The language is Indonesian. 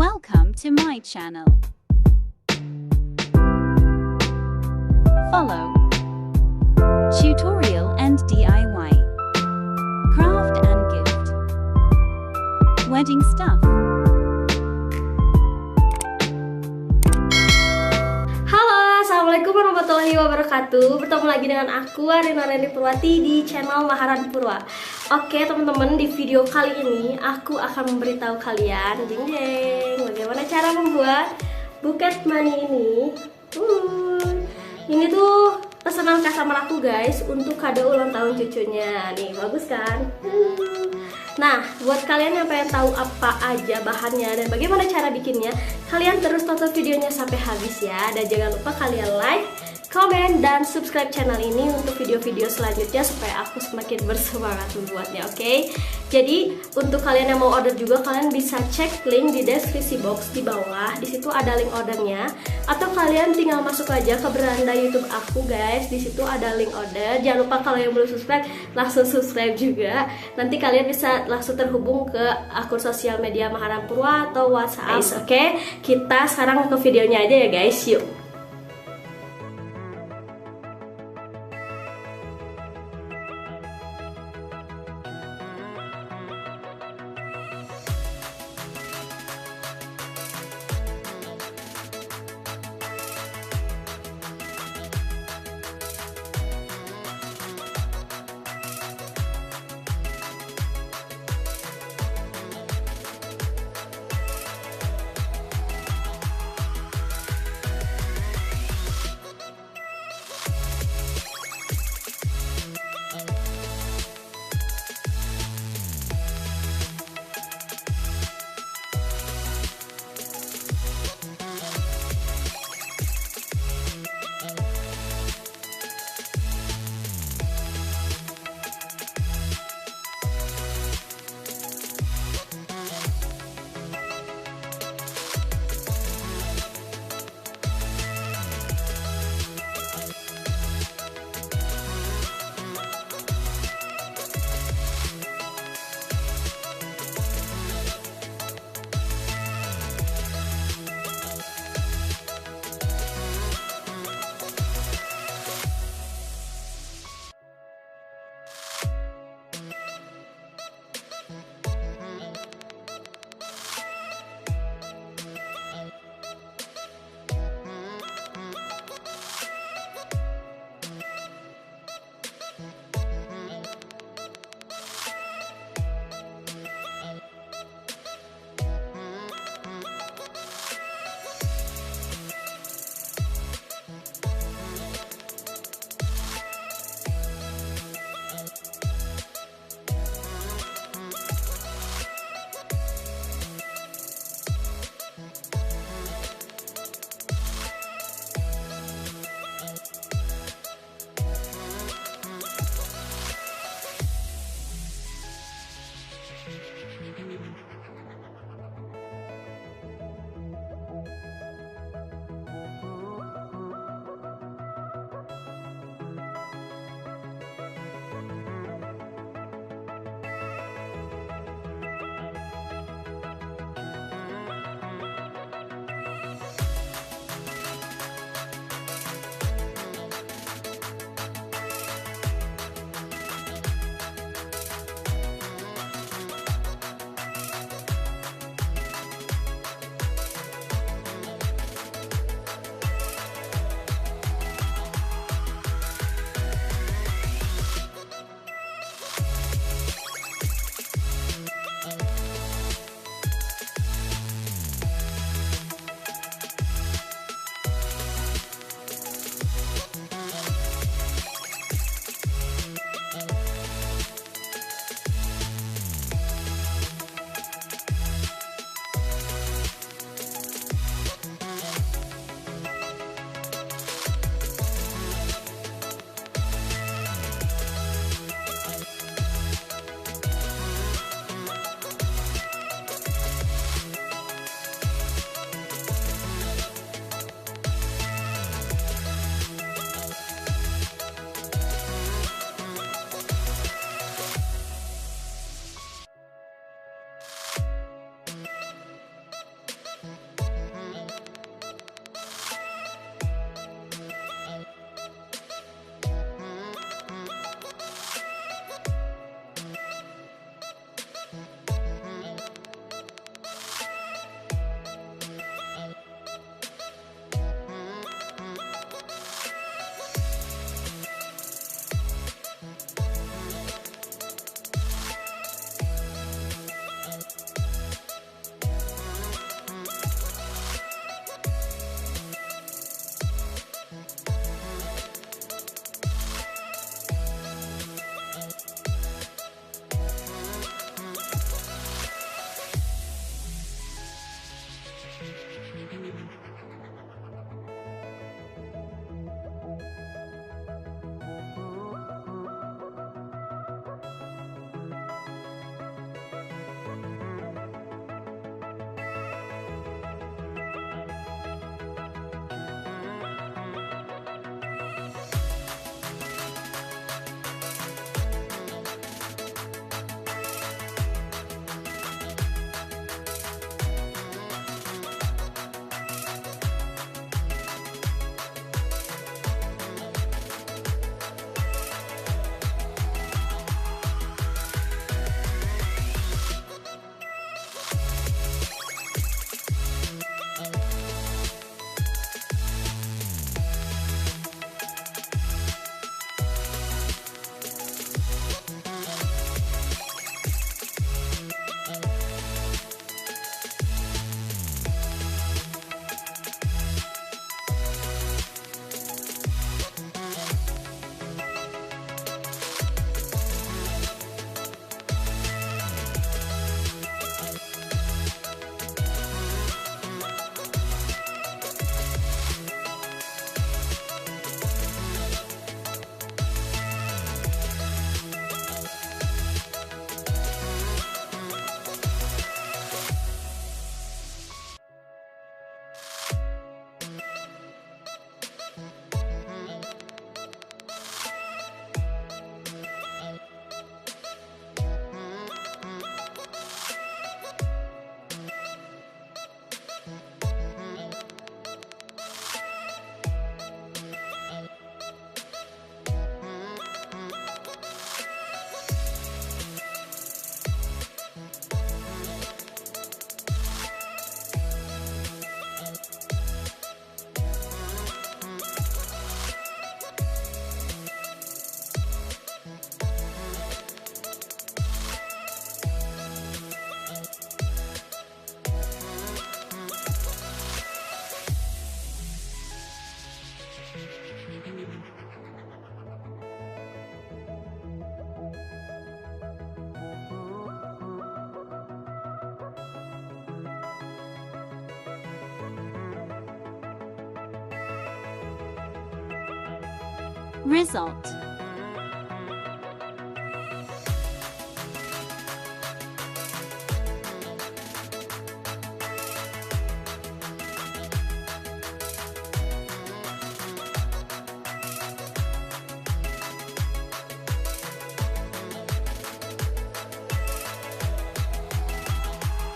Welcome to my channel. Follow tutorial and DIY, craft and gift, wedding stuff. Halo, assalamualaikum warahmatullahi wabarakatuh. Bertemu lagi dengan aku Arina Purwati di channel Maharan Purwa. Oke teman-teman, di video kali ini aku akan memberitahu kalian bagaimana cara membuat buket money ini. Ini tuh pesanan customer aku guys, untuk kado ulang tahun cucunya. Nih bagus kan? Nah, buat kalian yang pengen tahu apa aja bahannya dan bagaimana cara bikinnya, kalian terus tonton videonya sampai habis ya. Dan jangan lupa kalian like, komen, dan subscribe channel ini untuk video-video selanjutnya supaya aku semakin bersemangat membuatnya, oke? Jadi untuk kalian yang mau order juga, kalian bisa cek link di deskripsi box di bawah. Di situ ada link ordernya, atau kalian tinggal masuk aja ke beranda YouTube aku guys. Di situ ada link order. Jangan lupa kalau yang belum subscribe langsung subscribe juga. Nanti kalian bisa langsung terhubung ke akun sosial media Maharan Purwa atau WhatsApp. Oke, kita sekarang ke videonya aja ya guys. Yuk. Result.